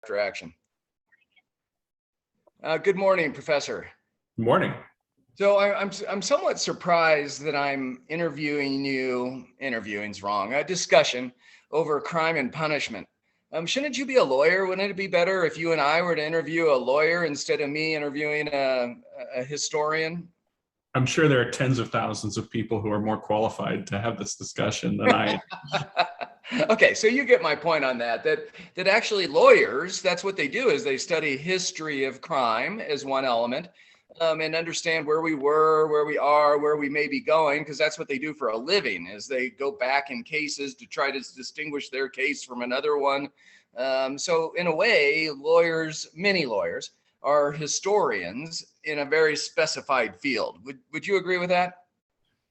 After action. Good morning, Professor. Good morning. So I'm somewhat surprised that I'm interviewing you. Interviewing's wrong. A discussion over crime and punishment. Shouldn't you be a lawyer? Wouldn't it be better if you and I were to interview a lawyer instead of me interviewing a historian? I'm sure there are tens of thousands of people who are more qualified to have this discussion than I am. Okay, so you get my point on that. That actually lawyers, that's what they do, is they study history of crime as one element, and understand where we were, where we are, where we may be going, because that's what they do for a living. Is they go back in cases to try to distinguish their case from another one. So in a way, lawyers, many lawyers, are historians in a very specified field. Would you agree with that?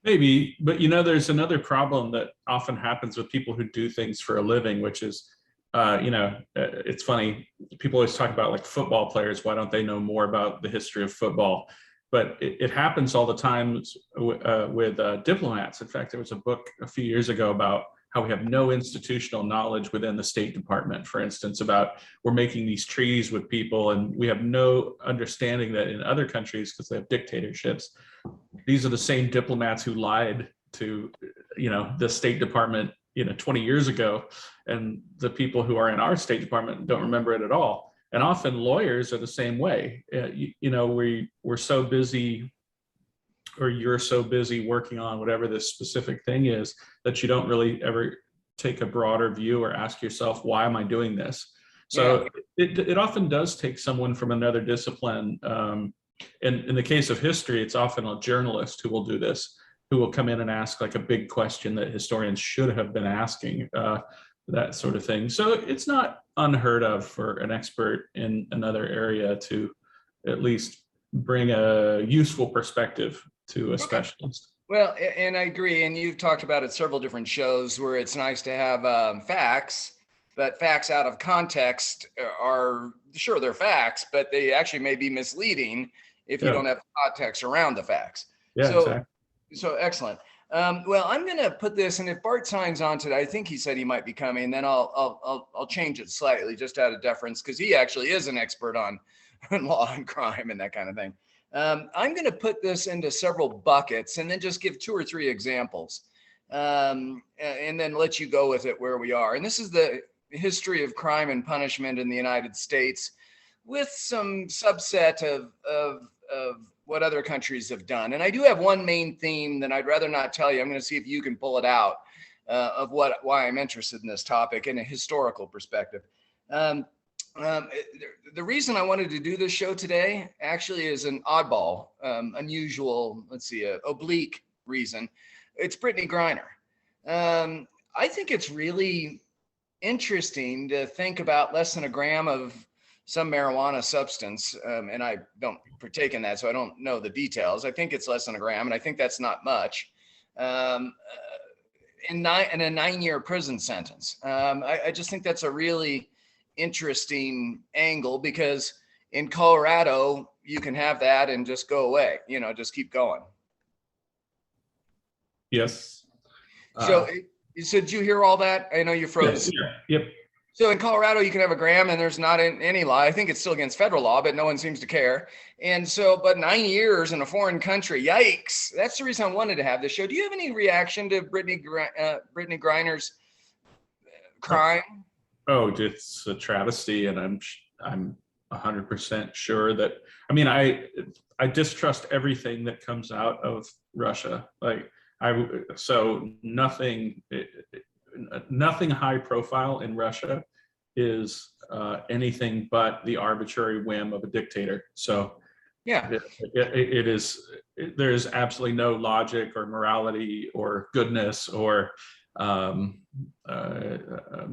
Maybe, but there's another problem that often happens with people who do things for a living, which is, it's funny. People always talk about like football players. Why don't they know more about the history of football? But it happens all the time with diplomats. In fact, there was a book a few years ago about how we have no institutional knowledge within the State Department, for instance, about we're making these treaties with people and we have no understanding that in other countries, because they have dictatorships, these are the same diplomats who lied to, the State Department, 20 years ago, and the people who are in our State Department don't remember it at all. And often lawyers are the same way. We're so busy, or you're so busy working on whatever this specific thing is, that you don't really ever take a broader view or ask yourself, why am I doing this? So it often does take someone from another discipline. In the case of history, it's often a journalist who will do this, who will come in and ask like a big question that historians should have been asking, that sort of thing. So it's not unheard of for an expert in another area to at least bring a useful perspective to a specialist. Well, and I agree. And you've talked about it several different shows where it's nice to have facts, but facts out of context are, sure, they're facts, but they actually may be misleading if you don't have context around the facts. Yeah, exactly. So excellent. Well, I'm going to put this, and if Bart signs on today, I think he said he might be coming, then I'll change it slightly just out of deference, because he actually is an expert on law and crime and that kind of thing. I'm going to put this into several buckets and then just give 2 or 3 examples, and then let you go with it where we are. And this is the history of crime and punishment in the United States, with some subset of what other countries have done. And I do have one main theme that I'd rather not tell you. I'm going to see if you can pull it out, of why I'm interested in this topic in a historical perspective. The reason I wanted to do this show today actually is an oddball, unusual, oblique reason. It's Brittany Griner. I think it's really interesting to think about less than a gram of some marijuana substance, and I don't partake in that, so I don't know the details. I think it's less than a gram, and I think that's not much. In a 9-year prison sentence. I just think that's a really interesting angle, because in Colorado, you can have that and just go away, just keep going. Yes. So did you hear all that? I know you froze. Yes, yeah, yep. So in Colorado, you can have a gram and there's not any law. I think it's still against federal law, but no one seems to care. And so, but 9 years in a foreign country, yikes. That's the reason I wanted to have this show. Do you have any reaction to Brittany Griner's crime? Oh, it's a travesty. And I'm 100% sure that, I distrust everything that comes out of Russia. So nothing high profile in Russia is anything but the arbitrary whim of a dictator. So yeah, there's absolutely no logic or morality or goodness or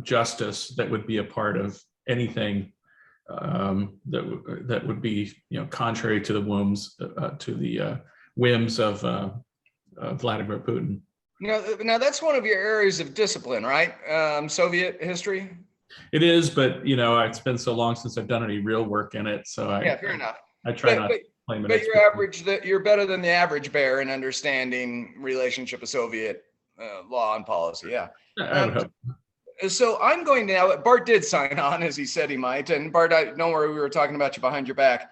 justice that would be a part of anything that would be contrary to the whims of Vladimir Putin. Now that's one of your areas of discipline, right? Soviet history. It is, but it's been so long since I've done any real work in it. So fair enough. I try not to claim it. But you're better than the average bear in understanding relationship of Soviet law and policy. Yeah. I would hope. So I'm going to now, Bart did sign on as he said he might. And Bart, don't worry, we were talking about you behind your back.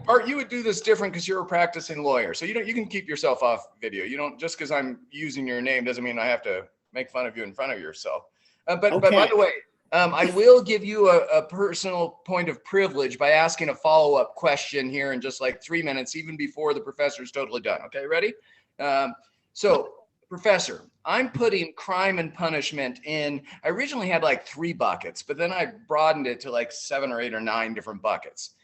Bart, you would do this different because you're a practicing lawyer. So you can keep yourself off video. You don't, just because I'm using your name doesn't mean I have to make fun of you in front of yourself. But by the way, I will give you a personal point of privilege by asking a follow-up question here in just like 3 minutes, even before the professor's totally done. Okay, ready? So, Professor, I'm putting crime and punishment in. I originally had like 3 buckets, but then I broadened it to like 7 or 8 or 9 different buckets.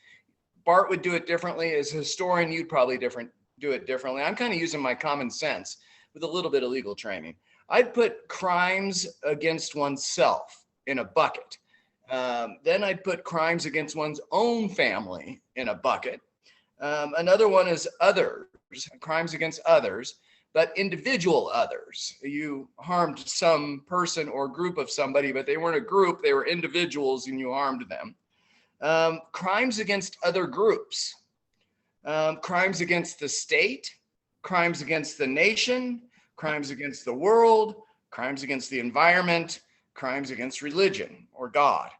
Bart would do it differently. As a historian, you'd probably do it differently. I'm kind of using my common sense with a little bit of legal training. I'd put crimes against oneself in a bucket. Then I'd put crimes against one's own family in a bucket. Another one is others, crimes against others, but individual others. You harmed some person or group of somebody, but they weren't a group, they were individuals and you harmed them. Crimes against other groups, crimes against the state, crimes against the nation, crimes against the world, crimes against the environment, crimes against religion or God.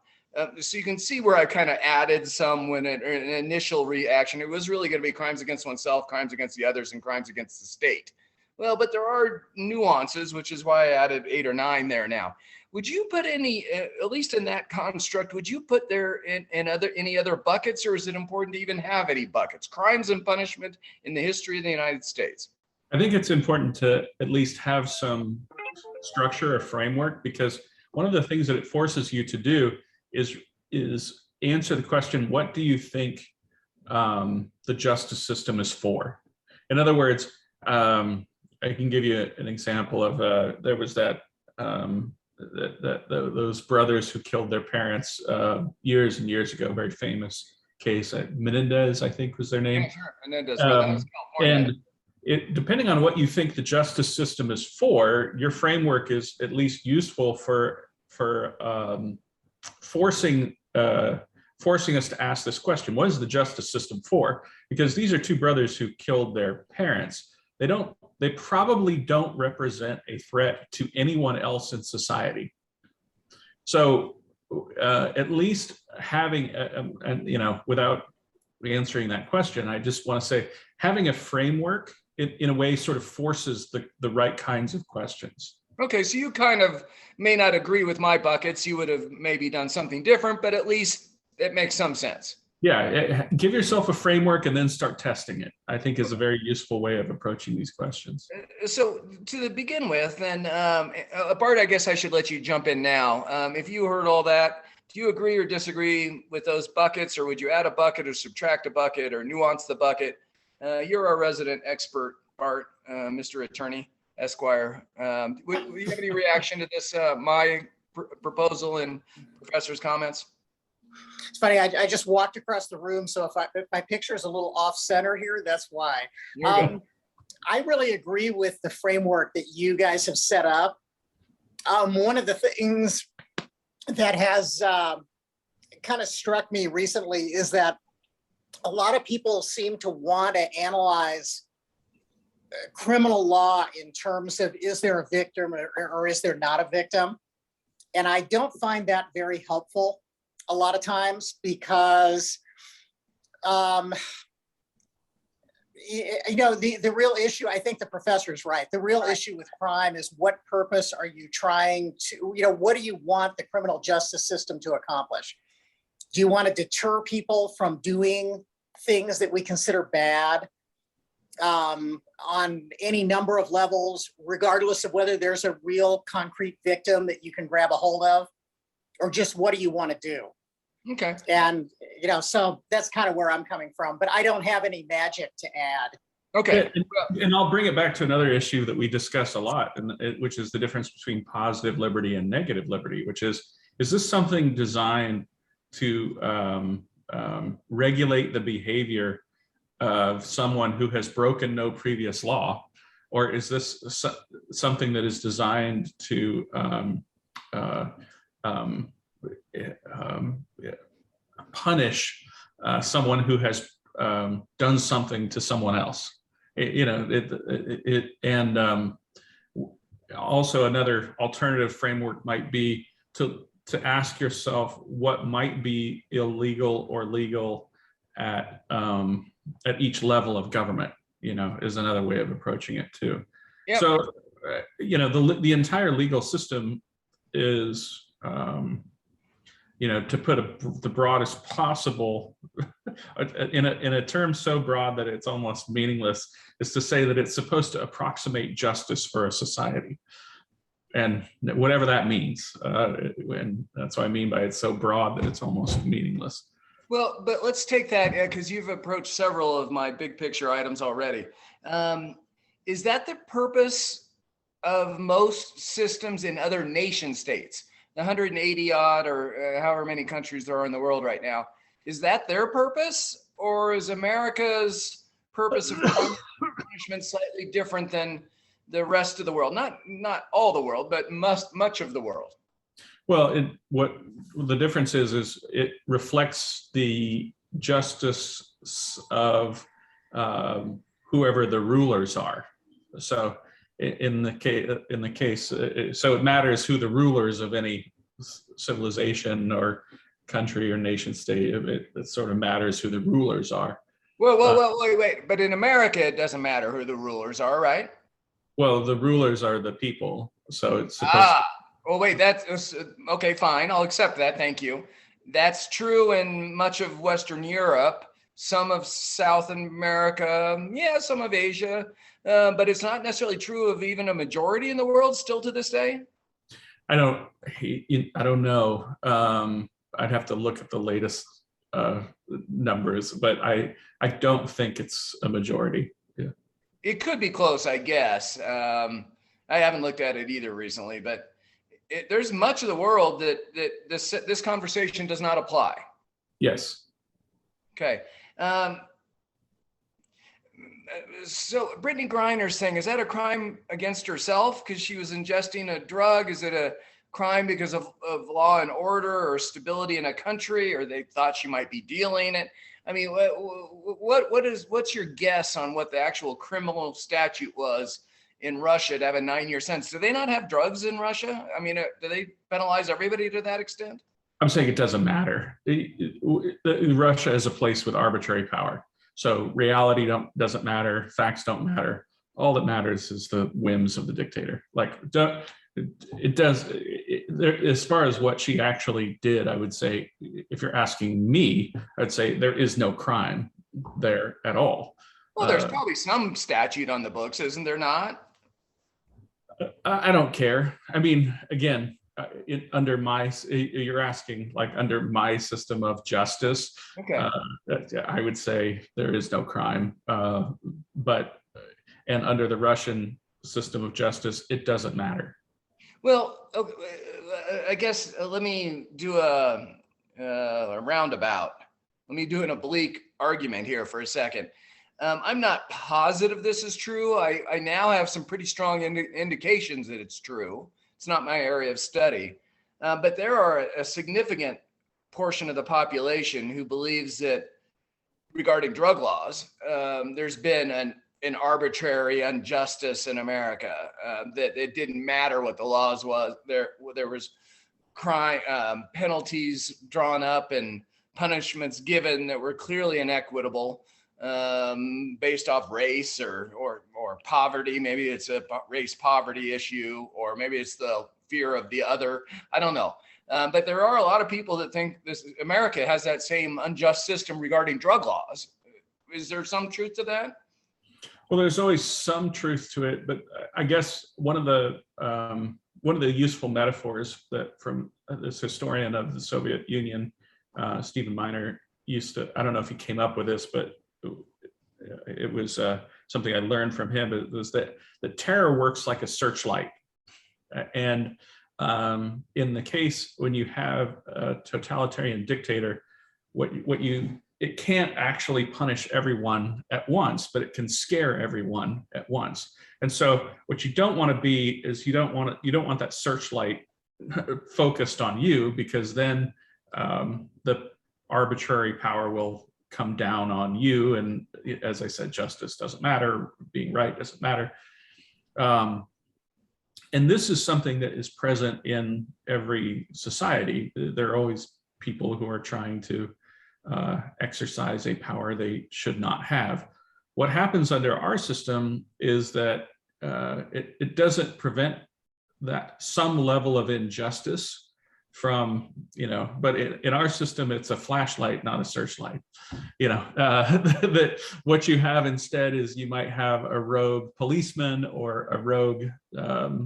So you can see where I kind of added some when an initial reaction. It was really going to be crimes against oneself, crimes against the others, and crimes against the state. Well, but there are nuances, which is why I added 8 or 9 there now. Would you put any, at least in that construct, would you put there any other buckets, or is it important to even have any buckets? Crimes and punishment in the history of the United States. I think it's important to at least have some structure or framework, because one of the things that it forces you to do is answer the question, what do you think the justice system is for? In other words, I can give you an example of there was those brothers who killed their parents years and years ago, very famous case. Menendez, I think, was their name. Yeah, sure. Menendez, California. And depending on what you think the justice system is for, your framework is at least useful for forcing us to ask this question: what is the justice system for? Because these are 2 brothers who killed their parents. They probably don't represent a threat to anyone else in society. So at least having, without answering that question, I just want to say having a framework in a way sort of forces the right kinds of questions. Okay, so you kind of may not agree with my buckets. You would have maybe done something different, but at least it makes some sense. Yeah, give yourself a framework and then start testing it, I think, is a very useful way of approaching these questions. So to begin with, then, Bart, I guess I should let you jump in now. If you heard all that, do you agree or disagree with those buckets, or would you add a bucket or subtract a bucket or nuance the bucket? You're our resident expert, Bart, Mr. Attorney, Esquire. Would you have any reaction to this, my proposal and Professor's comments? It's funny, I just walked across the room, so if my picture is a little off center here, that's why. I really agree with the framework that you guys have set up. One of the things that has kind of struck me recently is that a lot of people seem to want to analyze criminal law in terms of, is there a victim or is there not a victim? And I don't find that very helpful a lot of times, because the real issue, I think the professor's right. The real issue with crime is, what purpose are you trying to, what do you want the criminal justice system to accomplish? Do you want to deter people from doing things that we consider bad on any number of levels, regardless of whether there's a real concrete victim that you can grab a hold of, or just what do you want to do? Okay. And, so that's kind of where I'm coming from, but I don't have any magic to add. Okay. And I'll bring it back to another issue that we discuss a lot, which is the difference between positive liberty and negative liberty, which is this something designed to regulate the behavior of someone who has broken no previous law? Or is this something that is designed to punish someone who has done something to someone else? Also another alternative framework might be to ask yourself what might be illegal or legal at each level of government, is another way of approaching it too. Yep. So, the entire legal system is, to put the broadest possible, in a term so broad that it's almost meaningless, is to say that it's supposed to approximate justice for a society. And whatever that means, and that's what I mean by it's so broad that it's almost meaningless. Well, but let's take that, because you've approached several of my big picture items already. Is that the purpose of most systems in other nation states? The 180 odd or however many countries there are in the world right now, is that their purpose, or is America's purpose of punishment slightly different than the rest of the world? Not all the world, but much of the world. Well, what the difference is it reflects the justice of whoever the rulers are. So in the case, so it matters who the rulers of any civilization or country or nation state. It sort of matters who the rulers are. Well, wait. But in America, it doesn't matter who the rulers are, right? Well, the rulers are the people, so it's supposed to. Well, wait, that's okay, fine. I'll accept that. Thank you. That's true in much of Western Europe, some of South America, some of Asia, but it's not necessarily true of even a majority in the world still to this day. I don't know. I'd have to look at the latest numbers, but I don't think it's a majority. Yeah. It could be close, I guess. I haven't looked at it either recently, but there's much of the world that this conversation does not apply. Yes. Okay. So Brittany Griner's thing, is that a crime against herself because she was ingesting a drug? Is it a crime because of law and order or stability in a country, or they thought she might be dealing it? I mean, what's your guess on what the actual criminal statute was in Russia to have a 9-year sentence? Do they not have drugs in Russia? I mean, do they penalize everybody to that extent? I'm saying it doesn't matter. Russia is a place with arbitrary power. So reality doesn't matter. Facts don't matter. All that matters is the whims of the dictator. Like it does. As far as what she actually did, I would say, if you're asking me, I'd say there is no crime there at all. Well, there's probably some statute on the books, isn't there not? I don't care. I mean, again, you're asking like under my system of justice. Okay. I would say there is no crime, but under the Russian system of justice, it doesn't matter. Well, I guess let me do a roundabout. Let me do an oblique argument here for a second. I'm not positive this is true. I now have some pretty strong indications that it's true. It's not my area of study, but there are a significant portion of the population who believes that regarding drug laws, there's been an arbitrary injustice in America, that it didn't matter what the laws was. There was crime, penalties drawn up and punishments given that were clearly inequitable, based off race or poverty. Maybe it's a race poverty issue, or maybe it's the fear of the other. I don't know. But there are a lot of people that think America has that same unjust system regarding drug laws. Is there some truth to that? Well, there's always some truth to it, but I guess one of the useful metaphors that from this historian of the Soviet Union, Stephen Miner, used to, I don't know if he came up with this, but it was something I learned from him. It was that the terror works like a searchlight. And in the case when you have a totalitarian dictator, it can't actually punish everyone at once, but it can scare everyone at once. And so what you don't want to be is you don't want that searchlight focused on you, because then the arbitrary power will come down on you. And as I said, justice doesn't matter, being right doesn't matter. And this is something that is present in every society. There are always people who are trying to exercise a power they should not have. What happens under our system is that it doesn't prevent that some level of injustice from, but in our system, it's a flashlight, not a searchlight. That what you have instead is you might have a rogue policeman or a rogue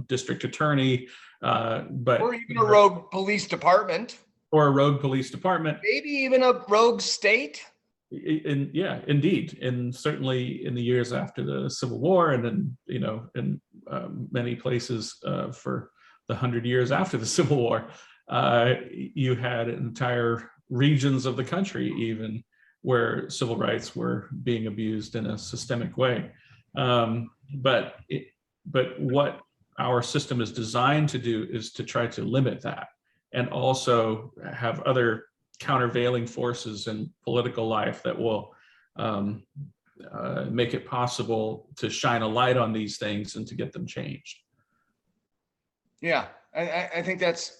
district attorney, or even a rogue police department. Or a rogue police department. Maybe even a rogue state. Yeah, indeed. And certainly in the years after the Civil War, and then, in many places for the 100 years after the Civil War, you had entire regions of the country even where civil rights were being abused in a systemic way. But what our system is designed to do is to try to limit that, and also have other countervailing forces in political life that will make it possible to shine a light on these things and to get them changed. Yeah, I think that's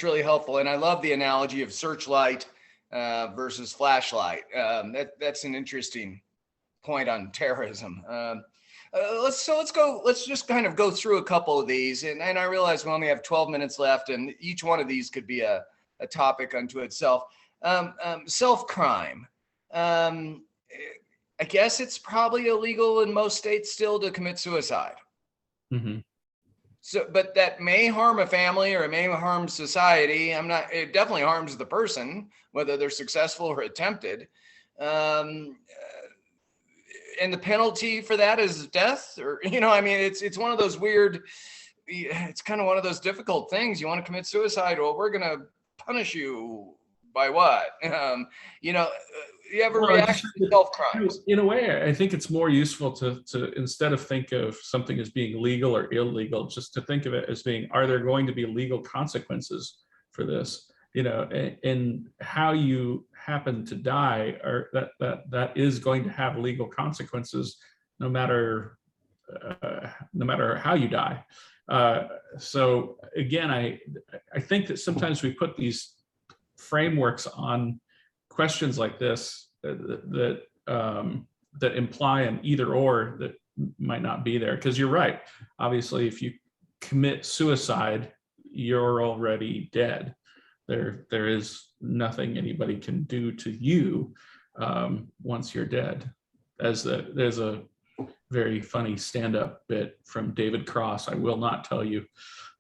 really helpful, and I love the analogy of searchlight versus flashlight. That's an interesting point on terrorism. Let's just kind of go through a couple of these, and I realize we only have 12 minutes left, and each one of these could be a topic unto itself. Self-crime. I guess it's probably illegal in most states still to commit suicide. Mm-hmm. So, but that may harm a family or it may harm society. It definitely harms the person, whether they're successful or attempted. And the penalty for that is death, or, it's one of those weird, it's kind of one of those difficult things. You want to commit suicide? Well, we're going to punish you by what? You have a reaction to self-crimes. In a way, I think it's more useful to instead of think of something as being legal or illegal, just to think of it as being, are there going to be legal consequences for this? And how you happen to die, or that is going to have legal consequences, no matter how you die. So again, I think that sometimes we put these frameworks on questions like this that imply an either or that might not be there. Because you're right. Obviously, if you commit suicide, you're already dead. There is nothing anybody can do to you once you're dead. There's a very funny stand-up bit from David Cross. I will not tell you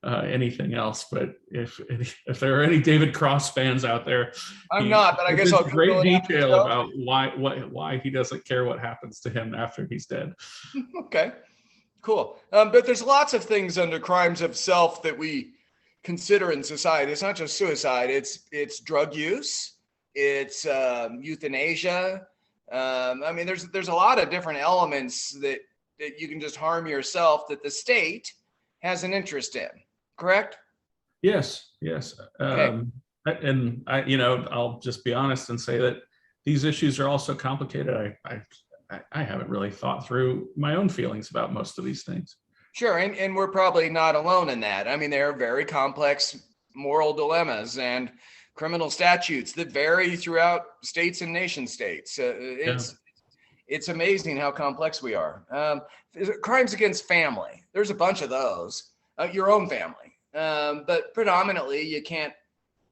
anything else, but if there are any David Cross fans out there, I'm not, but I guess I'll great detail about why he doesn't care what happens to him after he's dead. Okay, cool. But there's lots of things under crimes of self that we consider in society. It's not just suicide. It's drug use. It's euthanasia. There's a lot of different elements that you can just harm yourself that the state has an interest in. Correct? Yes. Okay. And I'll just be honest and say that these issues are also complicated. I haven't really thought through my own feelings about most of these things. Sure, and we're probably not alone in that. There are very complex moral dilemmas and criminal statutes that vary throughout states and nation states. It's amazing how complex we are. Crimes against family. There's a bunch of those. Your own family, but predominantly you can't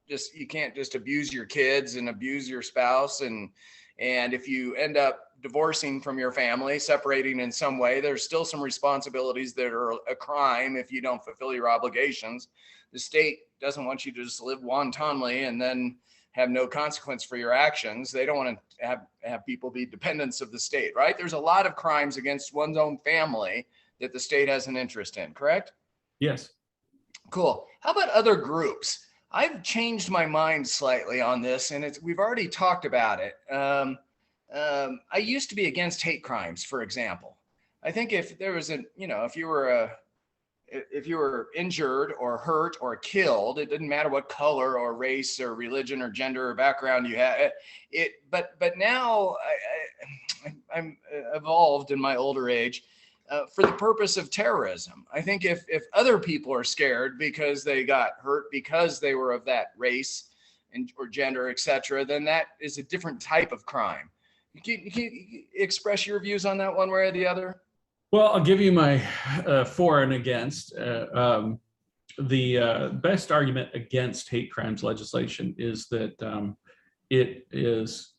just abuse your kids and abuse your spouse, and if you end up divorcing from your family, separating in some way, there's still some responsibilities that are a crime if you don't fulfill your obligations. The state doesn't want you to just live wantonly and then have no consequence for your actions. They don't want to have people be dependents of the state, right? There's a lot of crimes against one's own family that the state has an interest in, correct? Yes. Cool. How about other groups? I've changed my mind slightly on this, and we've already talked about it. I used to be against hate crimes, for example. I think if there was if you were injured or hurt or killed, it didn't matter what color or race or religion or gender or background you had. But now I'm evolved in my older age. for the purpose of terrorism. I think if other people are scared because they got hurt because they were of that race and or gender, etc., then that is a different type of crime. Can you express your views on that one way or the other? Well, I'll give you my for and against. The best argument against hate crimes legislation is that it is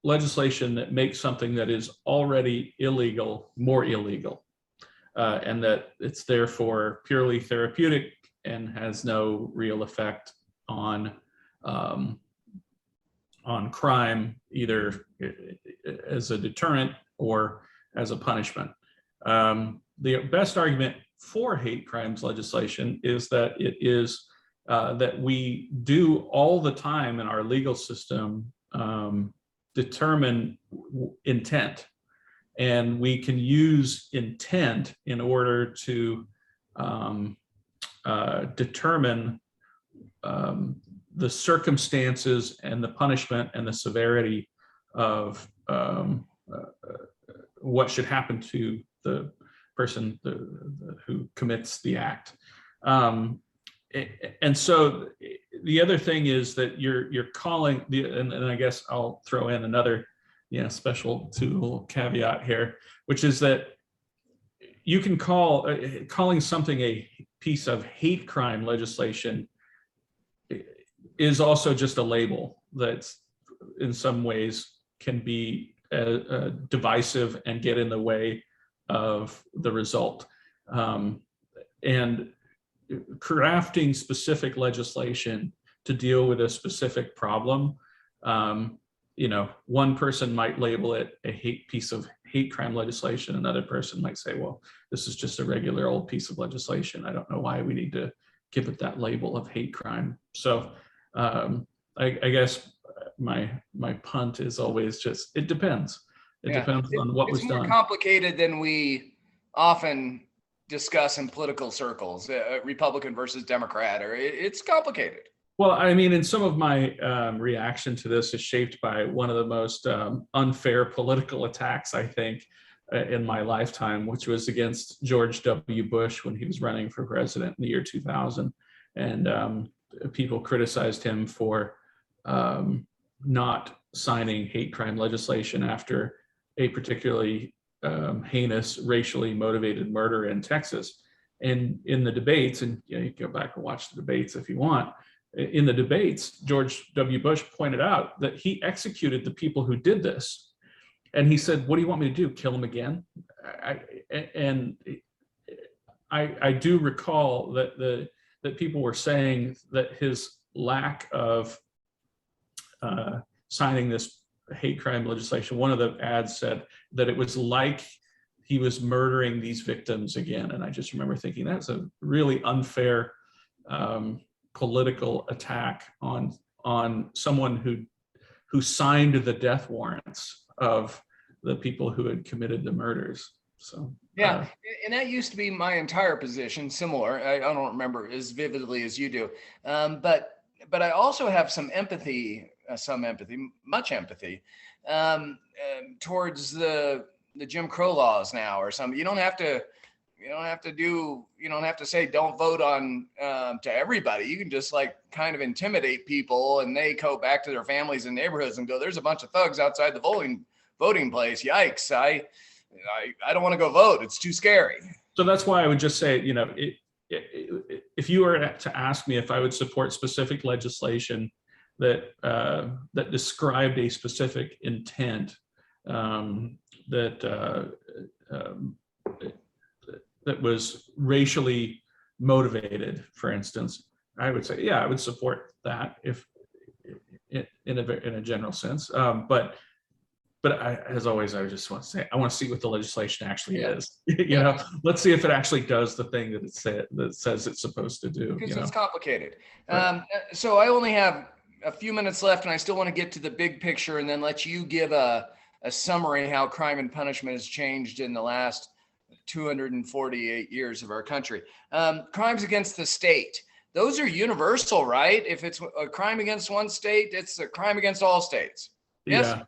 legislation that makes something that is already illegal more illegal, and that it's therefore purely therapeutic and has no real effect on crime, either as a deterrent or as a punishment. The best argument for hate crimes legislation is that it is that we do all the time in our legal system determine intent, and we can use intent in order to determine the circumstances and the punishment and the severity of what should happen to the person who commits the act. And so the other thing is that you're calling and I guess I'll throw in another special Tootle caveat here, which is that you can calling something a piece of hate crime legislation is also just a label that's in some ways can be divisive and get in the way of the result. And crafting specific legislation to deal with a specific problem, one person might label it a piece of hate crime legislation. Another person might say, well, this is just a regular old piece of legislation. I don't know why we need to give it that label of hate crime. So I guess my punt is always just, it depends. It depends on what was done. It's more complicated than we often discuss in political circles, Republican versus Democrat, or it's complicated. Well, I mean, and some of my reaction to this is shaped by one of the most unfair political attacks, I think, in my lifetime, which was against George W. Bush when he was running for president in the year 2000. And people criticized him for not signing hate crime legislation after a particularly heinous, racially motivated murder in Texas. And in the debates, and you can go back and watch the debates if you want, in the debates, George W. Bush pointed out that he executed the people who did this. And he said, what do you want me to do? Kill them again? I do recall that people were saying that his lack of signing this hate crime legislation, one of the ads said that it was like he was murdering these victims again. And I just remember thinking that's a really unfair political attack on someone who signed the death warrants of the people who had committed the murders. So yeah, and that used to be my entire position, similar. I don't remember as vividly as you do, but I also have much empathy towards the Jim Crow laws now or something. You don't have to say don't vote on to everybody. You can just like kind of intimidate people, and they go back to their families and neighborhoods and go, there's a bunch of thugs outside the voting place. Yikes. I don't want to go vote. It's too scary. So that's why I would just say, if you were to ask me if I would support specific legislation that described a specific intent that was racially motivated, for instance, I would say, yeah, I would support that if in a general sense. But as always, I just want to say, I want to see what the legislation actually is. Let's see if it actually does the thing that says it's supposed to do. Because it's complicated. Right. So I only have a few minutes left, and I still want to get to the big picture, and then let you give a summary how crime and punishment has changed in the last 248 years of our country. Crimes against the state. Those are universal, right? If it's a crime against one state, it's a crime against all states. Yes.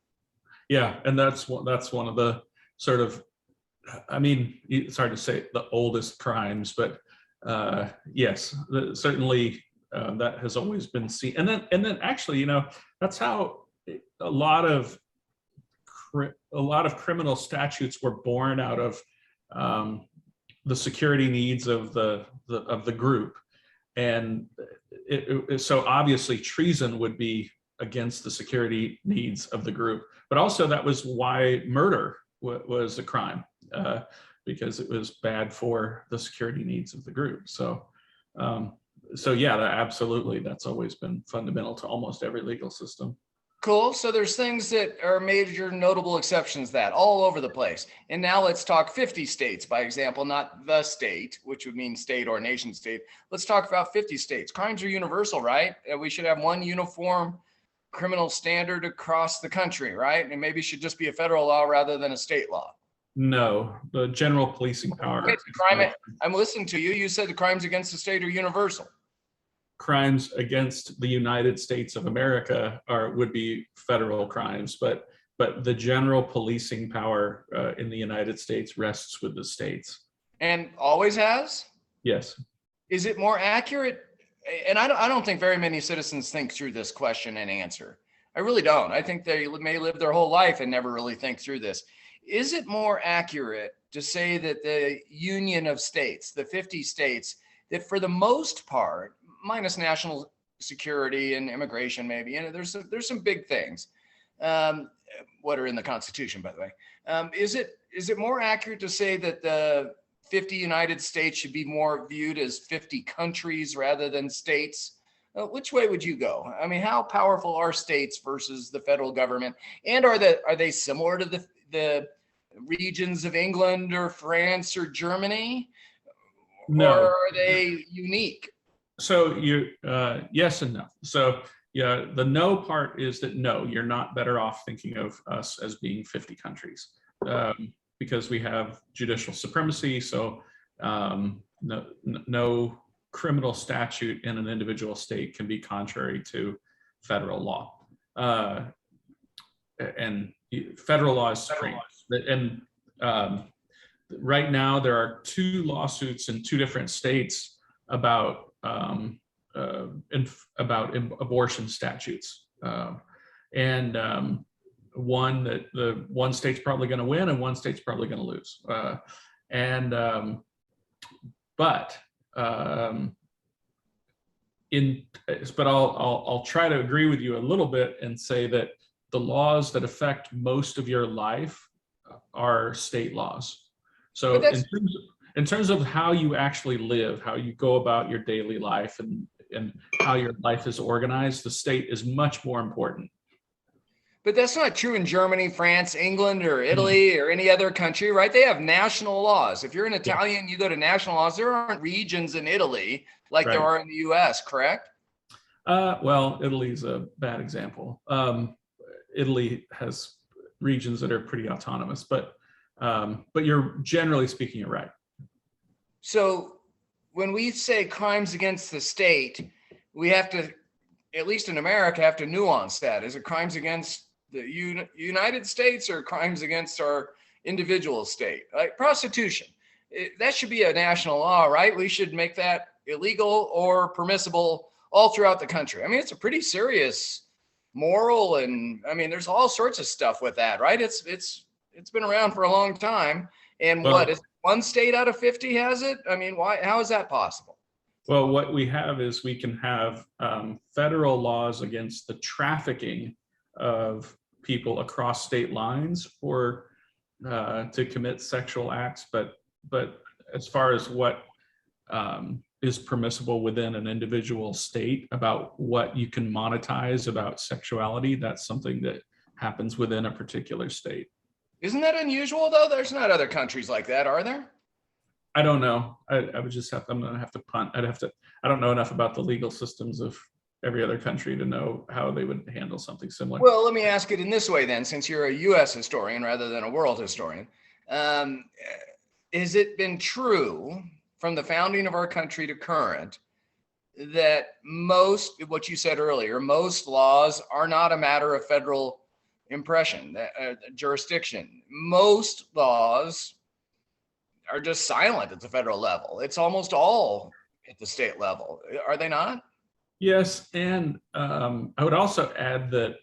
Yeah, and that's one of the sort of I mean, it's hard to say the oldest crimes, but yes, certainly that has always been seen. And then actually, that's how a lot of criminal statutes were born out of the security needs of the group. And so obviously treason would be against the security needs of the group, but also that was why murder was a crime, because it was bad for the security needs of the group. So yeah, absolutely, that's always been fundamental to almost every legal system. Cool. So there's things that are major notable exceptions that all over the place. And now let's talk 50 states, by example, not the state, which would mean state or nation state. Let's talk about 50 states. Crimes are universal, right? We should have one uniform criminal standard across the country, right? And maybe it should just be a federal law rather than a state law. No, the general policing power. I'm listening to you. You said the crimes against the state are universal. Crimes against the United States of America would be federal crimes, but the general policing power in the United States rests with the states. And always has? Yes. Is it more accurate? And I don't think very many citizens think through this question and answer. I really don't. I think they may live their whole life and never really think through this. Is it more accurate to say that the union of states, the 50 states, that for the most part, minus national security and immigration, maybe, there's some big things, what are in the Constitution, by the way. Is it more accurate to say that the 50 United States should be more viewed as 50 countries rather than states? Which way would you go? I mean, how powerful are states versus the federal government? And are they similar to the regions of England or France or Germany? No. Or are they unique? So yes and no. So yeah, the no part is that no, you're not better off thinking of us as being 50 countries, because we have judicial supremacy. So no criminal statute in an individual state can be contrary to federal law, and federal law is supreme. And right now there are 2 lawsuits in 2 different states about abortion statutes, and one state's probably going to win and one state's probably going to lose. But I'll try to agree with you a little bit and say that the laws that affect most of your life are state laws. So in terms of how you actually live, how you go about your daily life, and how your life is organized, the state is much more important. But that's not true in Germany, France, England, or Italy, or any other country, right? They have national laws. If you're an Italian, you go to national laws. There aren't regions in Italy like there are in the US, correct? Well, Italy's a bad example. Italy has regions that are pretty autonomous, but you're generally speaking, you're right. So when we say crimes against the state, we have to, at least in America, have to nuance that. Is it crimes against the United States or crimes against our individual state? Like prostitution, that should be a national law, right? We should make that illegal or permissible all throughout the country. I mean, it's a pretty serious moral, and I mean, there's all sorts of stuff with that, right? It's been around for a long time. And what is one state out of 50 has it? I mean, why? How is that possible? Well, what we have is we can have federal laws against the trafficking of people across state lines or to commit sexual acts, but as far as what is permissible within an individual state about what you can monetize about sexuality, that's something that happens within a particular state. Isn't that unusual though? There's not other countries like that, are there? I don't know. I would just I'm gonna have to punt. I don't know enough about the legal systems of every other country to know how they would handle something similar. Well, let me ask it in this way then, since you're a US historian rather than a world historian. Has it been true from the founding of our country to current that what you said earlier, most laws are not a matter of federal jurisdiction? Most laws are just silent at the federal level. It's almost all at the state level, are they not? Yes, and I would also add that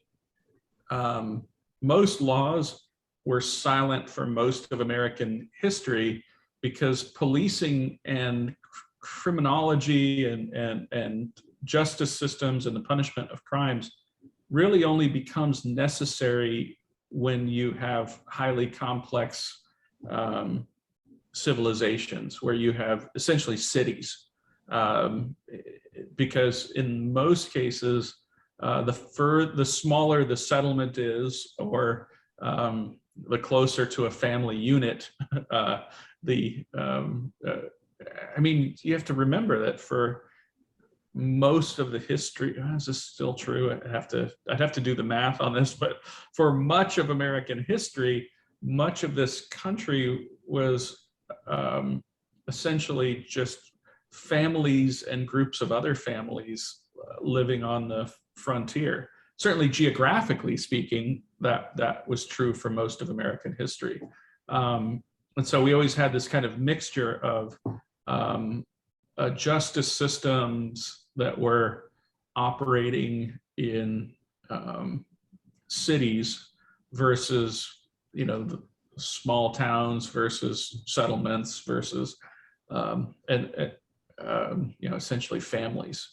most laws were silent for most of American history because policing and criminology and justice systems and the punishment of crimes really only becomes necessary when you have highly complex civilizations where you have essentially cities. Because in most cases, the smaller the settlement is, or the closer to a family unit, I mean, you have to remember that for most of the history, is this still true? I'd have to do the math on this, but for much of American history, much of this country was essentially just families and groups of other families living on the frontier. Certainly geographically speaking, that was true for most of American history. And so we always had this kind of mixture of justice systems that were operating in cities versus, the small towns versus settlements versus, essentially families.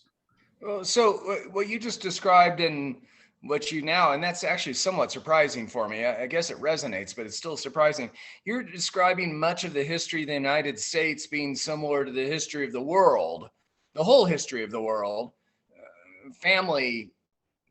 Well, so what you just described and what you now, and that's actually somewhat surprising for me. I guess it resonates, but it's still surprising. You're describing much of the history of the United States being similar to the history of the world, the whole history of the world, family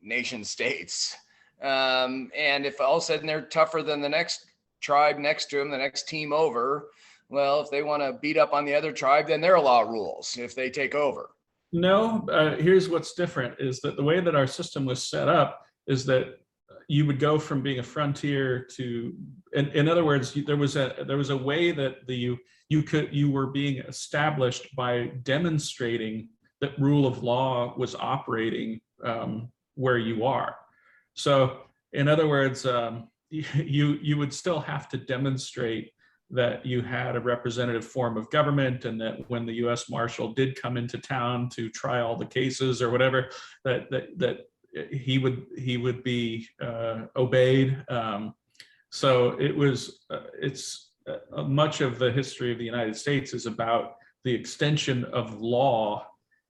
nation states. And if all of a sudden they're tougher than the next tribe next to them, the next team over, well, if they want to beat up on the other tribe, then their law rules if they take over. No, here's what's different is that the way that our system was set up is that you would go from being a frontier to, in other words, there was a way that you were being established by demonstrating that rule of law was operating where you are. So in other words, you would still have to demonstrate that you had a representative form of government, and that when the U.S. Marshal did come into town to try all the cases or whatever, that he would be obeyed. So it's much of the history of the United States is about the extension of law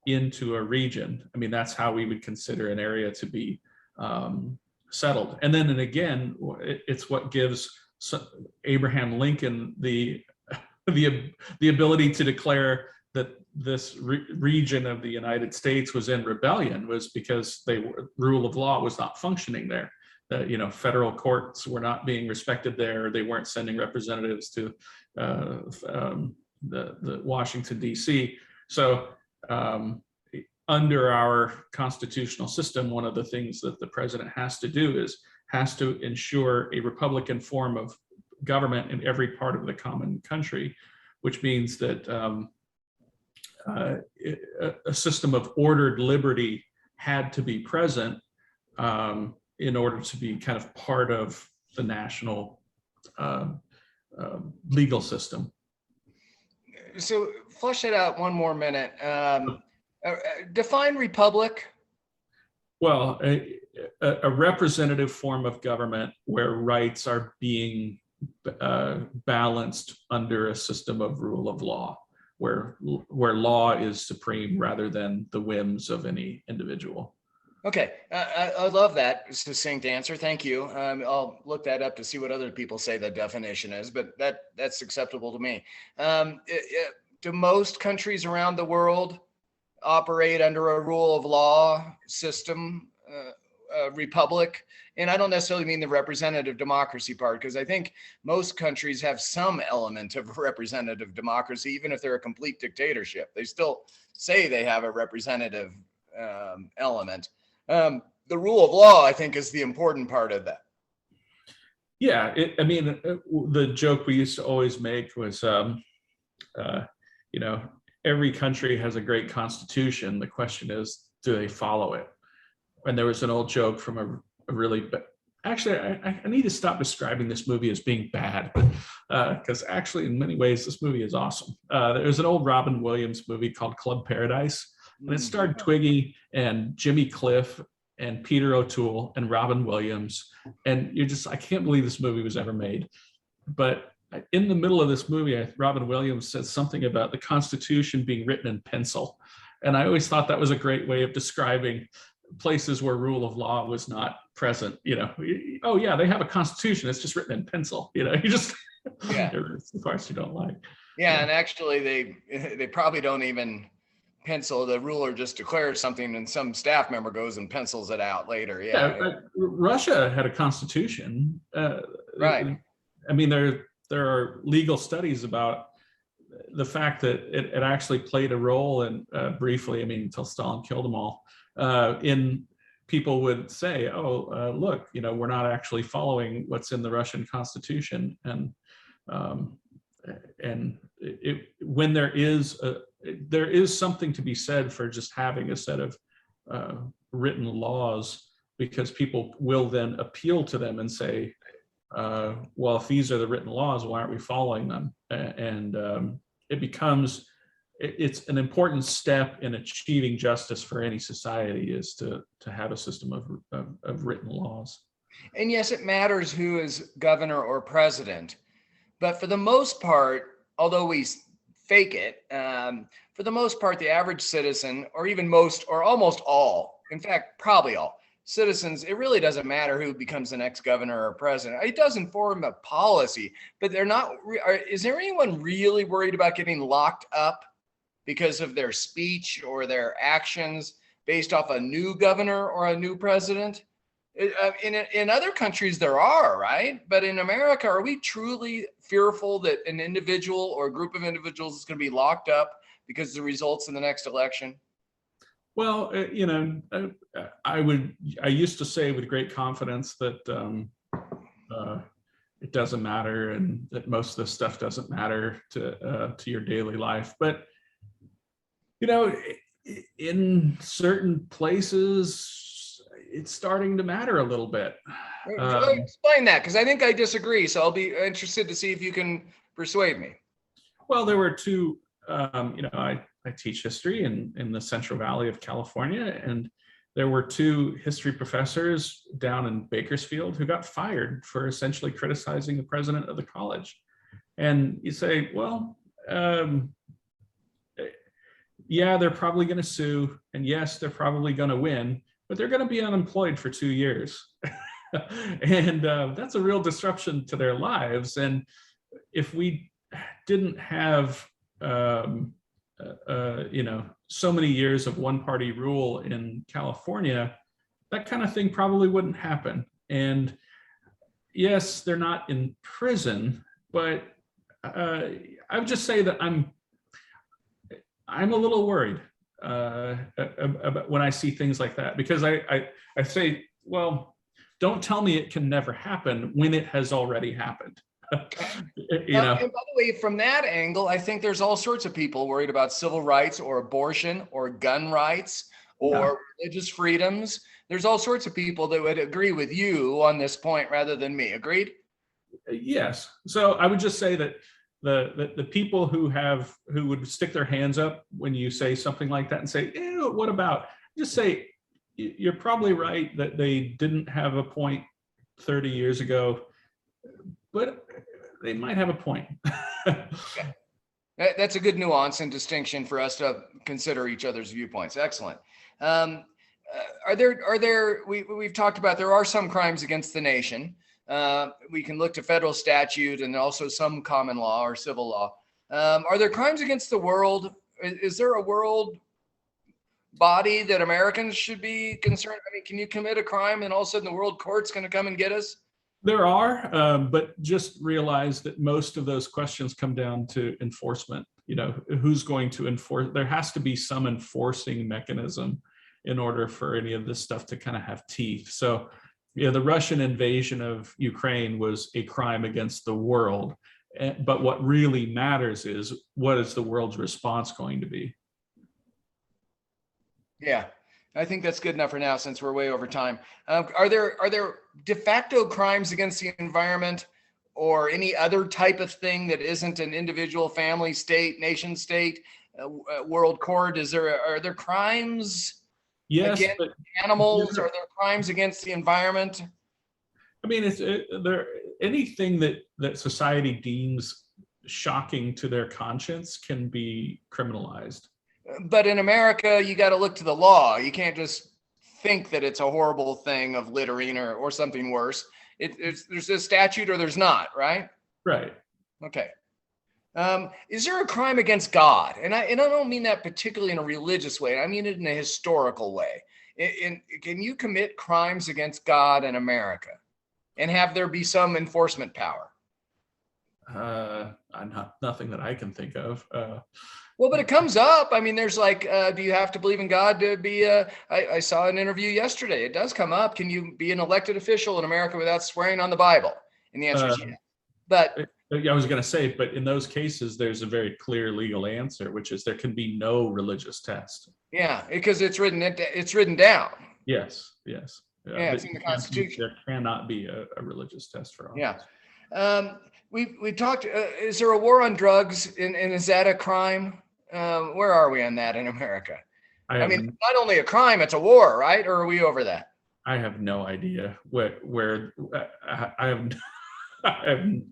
into a region. I mean, that's how we would consider an area to be settled. And then again, it's what gives Abraham Lincoln the ability to declare that this region of the United States was in rebellion, was because rule of law was not functioning there. That federal courts were not being respected there. They weren't sending representatives to the Washington D.C. So under our constitutional system, one of the things that the president has to do is has to ensure a Republican form of government in every part of the common country, which means that a system of ordered liberty had to be present in order to be kind of part of the national legal system. So flush it out one more minute. Define republic. Well, a representative form of government where rights are being balanced under a system of rule of law, where law is supreme rather than the whims of any individual. Okay, I love that succinct answer. Thank you. I'll look that up to see what other people say the definition is, but that's acceptable to me. Do most countries around the world operate under a rule of law system, republic? And I don't necessarily mean the representative democracy part, because I think most countries have some element of representative democracy, even if they're a complete dictatorship. They still say they have a representative element. The rule of law, I think, is the important part of that. Yeah, the joke we used to always make was, every country has a great constitution. The question is, do they follow it? And there was an old joke from a really actually, I need to stop describing this movie as being bad, because actually, in many ways, this movie is awesome. There's an old Robin Williams movie called Club Paradise, and it starred Twiggy and Jimmy Cliff and Peter O'Toole and Robin Williams. And I can't believe this movie was ever made. But in the middle of this movie, Robin Williams says something about the Constitution being written in pencil. And I always thought that was a great way of describing places where rule of law was not present. Oh yeah, they have a constitution, it's just written in pencil. You just it's the parts you don't like. And actually they probably don't even pencil. The ruler just declares something and some staff member goes and pencils it out later. Russia had a constitution. Right. I mean, there are legal studies about the fact that it actually played a role in briefly, until Stalin killed them all, in people would say, oh, look, we're not actually following what's in the Russian constitution. And when there is something to be said for just having a set of written laws, because people will then appeal to them and say, well, if these are the written laws, why aren't we following them? And it's an important step in achieving justice for any society, is to have a system of written laws. And yes, it matters who is governor or president, but for the most part, although we fake it, for the most part, the average citizen, or even most or almost all, in fact, probably all citizens, it really doesn't matter who becomes the next governor or president. It does inform a policy, but they're not. Is there anyone really worried about getting locked up because of their speech or their actions based off a new governor or a new president? In other countries, there are, right? But in America, are we truly fearful that an individual or a group of individuals is going to be locked up because of the results in the next election? Well, I used to say with great confidence that it doesn't matter, and that most of this stuff doesn't matter to your daily life. But in certain places, it's starting to matter a little bit. Explain that, because I think I disagree. So I'll be interested to see if you can persuade me. Well, there were two. I teach history in the Central Valley of California, and there were two history professors down in Bakersfield who got fired for essentially criticizing the president of the college. And you say, well, yeah, they're probably going to sue, and yes, they're probably going to win, but they're going to be unemployed for 2 years. And that's a real disruption to their lives. And if we didn't have so many years of one-party rule in California, that kind of thing probably wouldn't happen. And yes, they're not in prison, but I would just say that I'm a little worried about when I see things like that, because I say, well, don't tell me it can never happen when it has already happened. And by the way, from that angle, I think there's all sorts of people worried about civil rights or abortion or gun rights or religious freedoms. There's all sorts of people that would agree with you on this point rather than me. Agreed? Yes. So I would just say that the people who would stick their hands up when you say something like that and say, what about? Just say, you're probably right that they didn't have a point 30 years ago, but they might have a point. Okay. That's a good nuance and distinction for us to consider each other's viewpoints. Excellent. We've talked about, there are some crimes against the nation. We can look to federal statute and also some common law or civil law. Are there crimes against the world? Is there a world body that Americans should be concerned? I mean, can you commit a crime and all of a sudden the world court's going to come and get us? There are, but just realize that most of those questions come down to enforcement. Who's going to enforce? There has to be some enforcing mechanism in order for any of this stuff to kind of have teeth. So, the Russian invasion of Ukraine was a crime against the world. But what really matters is, what is the world's response going to be? Yeah. I think that's good enough for now, since we're way over time. Are there de facto crimes against the environment, or any other type of thing that isn't an individual, family, state, nation state, world court? Are there crimes Yes, against but animals? Are there crimes against the environment? I mean, there anything that society deems shocking to their conscience can be criminalized. But in America, you got to look to the law. You can't just think that it's a horrible thing of littering or something worse. There's a statute or there's not, right? Right. Okay. Is there a crime against God? And I don't mean that particularly in a religious way. I mean it in a historical way. Can you commit crimes against God in America and have there be some enforcement power? Nothing that I can think of. Well, but it comes up. I mean, there's like, do you have to believe in God to be I saw an interview yesterday. It does come up. Can you be an elected official in America without swearing on the Bible? And the answer is yes. But I was going to say, but in those cases, there's a very clear legal answer, which is there can be no religious test. Yeah, because it's written down. Yes. Yeah, it's in the Constitution. There cannot be a religious test for office. Yeah. We talked, is there a war on drugs, and is that a crime? Where are we on that in America? I mean, it's not only a crime, it's a war, right? Or are we over that? I have no idea where I have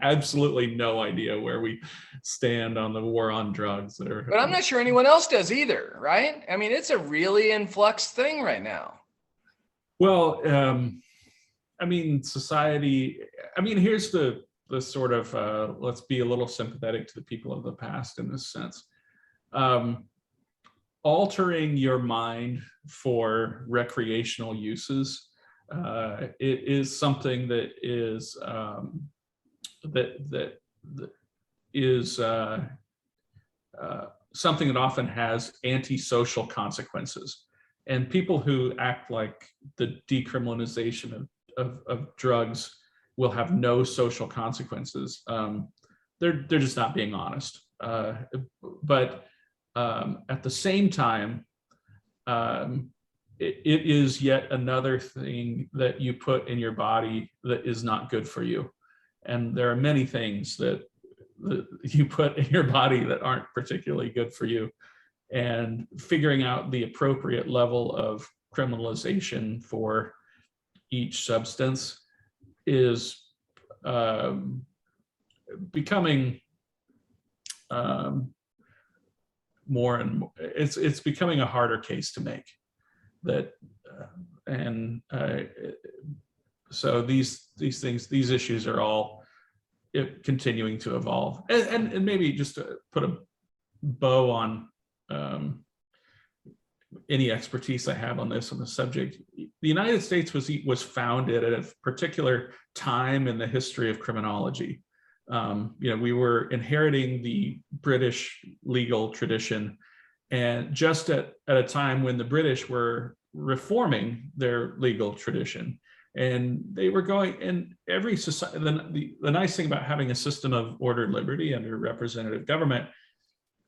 absolutely no idea where we stand on the war on drugs. But I'm not sure anyone else does either, right? I mean, it's a really in flux thing right now. Well, I mean, society, I mean, here's the sort of, let's be a little sympathetic to the people of the past in this sense. Altering your mind for recreational uses, it is something that is, that is something that often has antisocial consequences. And people who act like the decriminalization of drugs will have no social consequences, they're just not being honest. But at the same time, it is yet another thing that you put in your body that is not good for you. And there are many things that you put in your body that aren't particularly good for you. And figuring out the appropriate level of criminalization for each substance is becoming more and more, it's becoming a harder case to make. So these things, these issues are all continuing to evolve. And maybe just to put a bow on any expertise I have on the subject, the United States was founded at a particular time in the history of criminology. We were inheriting the British legal tradition, and just at a time when the British were reforming their legal tradition, and they were going in every society. The nice thing about having a system of ordered liberty under representative government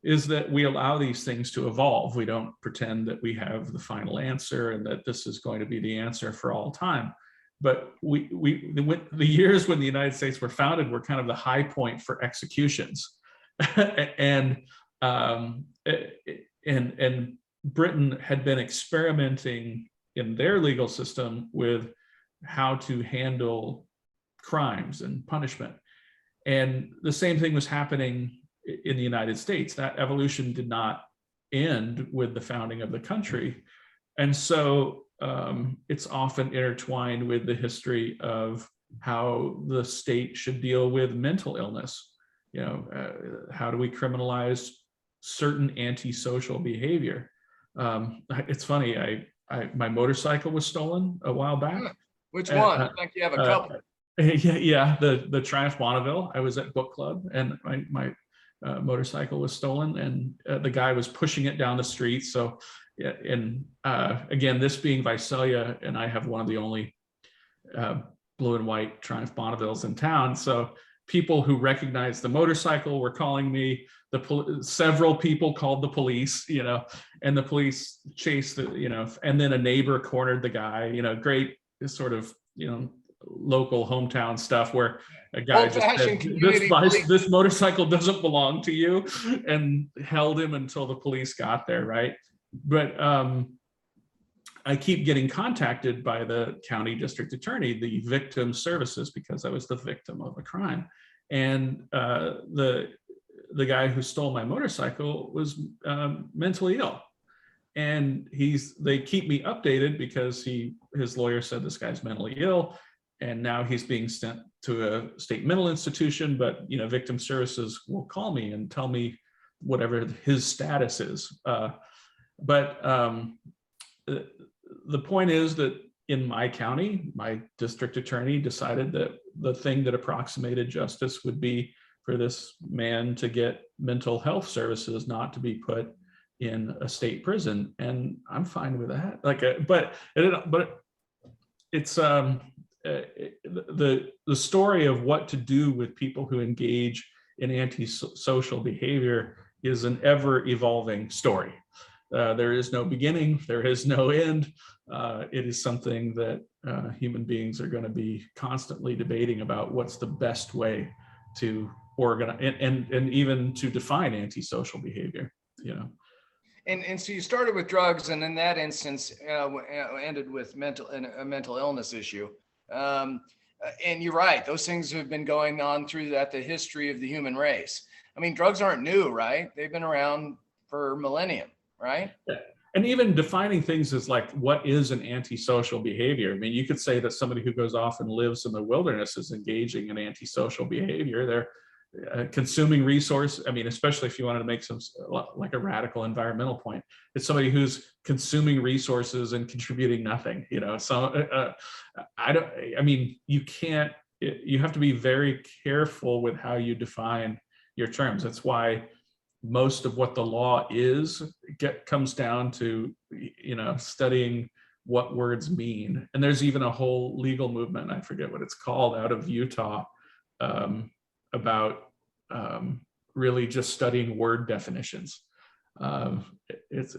is that we allow these things to evolve. We don't pretend that we have the final answer and that this is going to be the answer for all time. But the years when the United States were founded were kind of the high point for executions, and Britain had been experimenting in their legal system with how to handle crimes and punishment, and the same thing was happening in the United States. That evolution did not end with the founding of the country, and so it's often intertwined with the history of how the state should deal with mental illness. How do we criminalize certain antisocial behavior? It's funny. My motorcycle was stolen a while back. Which one? I think you have a couple. Yeah, the Triumph Bonneville. I was at book club, and my motorcycle was stolen, and the guy was pushing it down the street. So, and again, this being Visalia, and I have one of the only blue and white Triumph Bonnevilles in town. So people who recognized the motorcycle were calling me. Several people called the police, and the police chased and then a neighbor cornered the guy, great sort of, local hometown stuff where a guy just said, this motorcycle doesn't belong to you, and held him until the police got there, right? But I keep getting contacted by the county district attorney, the victim services, because I was the victim of a crime. And the guy who stole my motorcycle was mentally ill. And they keep me updated because his lawyer said this guy's mentally ill, and now he's being sent to a state mental institution. But victim services will call me and tell me whatever his status is. The point is that in my county, my district attorney decided that the thing that approximated justice would be for this man to get mental health services, not to be put in a state prison, and I'm fine with that. But it's the story of what to do with people who engage in antisocial behavior is an ever evolving story. There is no beginning, there is no end. It is something that human beings are going to be constantly debating about what's the best way to organize and even to define antisocial behavior, And so you started with drugs, and in that instance ended with a mental illness issue. And you're right; those things have been going on throughout the history of the human race. I mean, drugs aren't new, right? They've been around for millennium, right? Yeah. And even defining things as like, what is an antisocial behavior? I mean, you could say that somebody who goes off and lives in the wilderness is engaging in antisocial behavior. They're consuming resource. I mean, especially if you wanted to make some like a radical environmental point, it's somebody who's consuming resources and contributing nothing. So you have to be very careful with how you define your terms. That's why most of what the law comes down to, studying what words mean. And there's even a whole legal movement, I forget what it's called, out of Utah, about really just studying word definitions. There's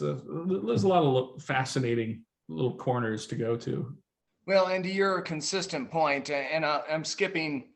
a lot of fascinating little corners to go to. Well, and to your consistent point, and I'm skipping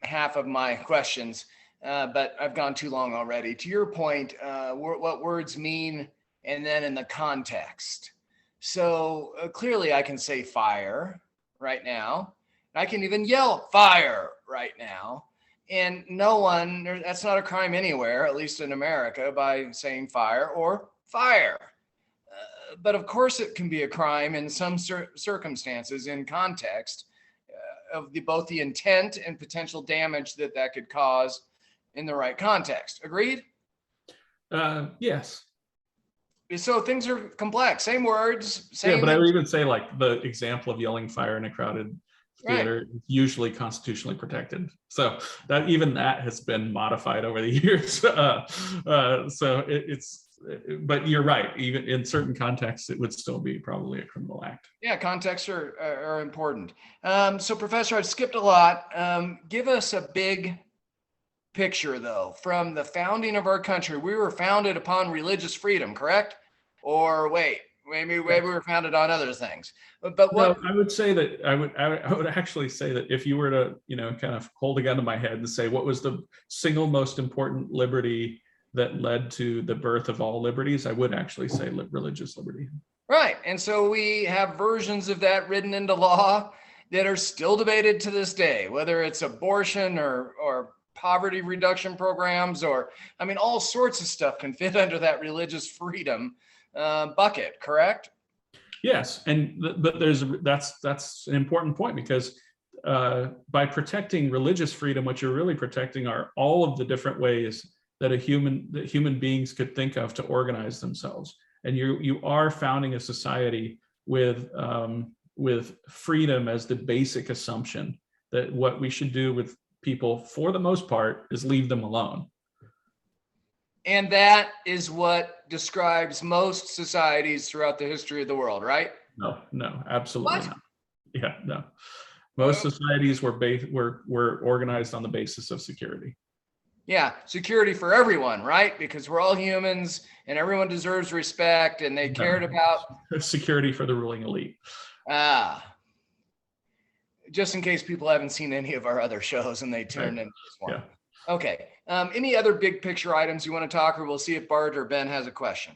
half of my questions, but I've gone too long already. To your point, what words mean, and then in the context. So clearly I can say fire right now. I can even yell fire right now. And that's not a crime anywhere, at least in America, by saying fire or fire. But of course it can be a crime in some circumstances in context of both the intent and potential damage that could cause in the right context. Agreed? Yes. So things are complex. Same words. Yeah, but I would even say like the example of yelling fire in a crowded theater is usually constitutionally protected. So that has been modified over the years. But you're right. Even in certain contexts, it would still be probably a criminal act. Yeah, contexts are important. So, Professor, I've skipped a lot. Give us a big picture, though, from the founding of our country. We were founded upon religious freedom, correct? Or wait, maybe we were founded on other things. But what? No, I would say that I would actually say that if you were to kind of hold a gun to my head and say what was the single most important liberty that led to the birth of all liberties, I would actually say religious liberty. Right. And so we have versions of that written into law that are still debated to this day, whether it's abortion or poverty reduction programs, or all sorts of stuff can fit under that religious freedom bucket, correct? Yes. But that's an important point, because by protecting religious freedom, what you're really protecting are all of the different ways that human beings could think of to organize themselves. And you are founding a society with freedom as the basic assumption, that what we should do with people, for the most part, is leave them alone. And that is what describes most societies throughout the history of the world, right? No, absolutely not. Yeah, no. Most societies were organized on the basis of security. Yeah, security for everyone, right? Because we're all humans and everyone deserves respect, and they cared about security for the ruling elite. Just in case people haven't seen any of our other shows and they tuned in this one. Yeah. Okay. Any other big picture items you want to talk, or we'll see if Bart or Ben has a question.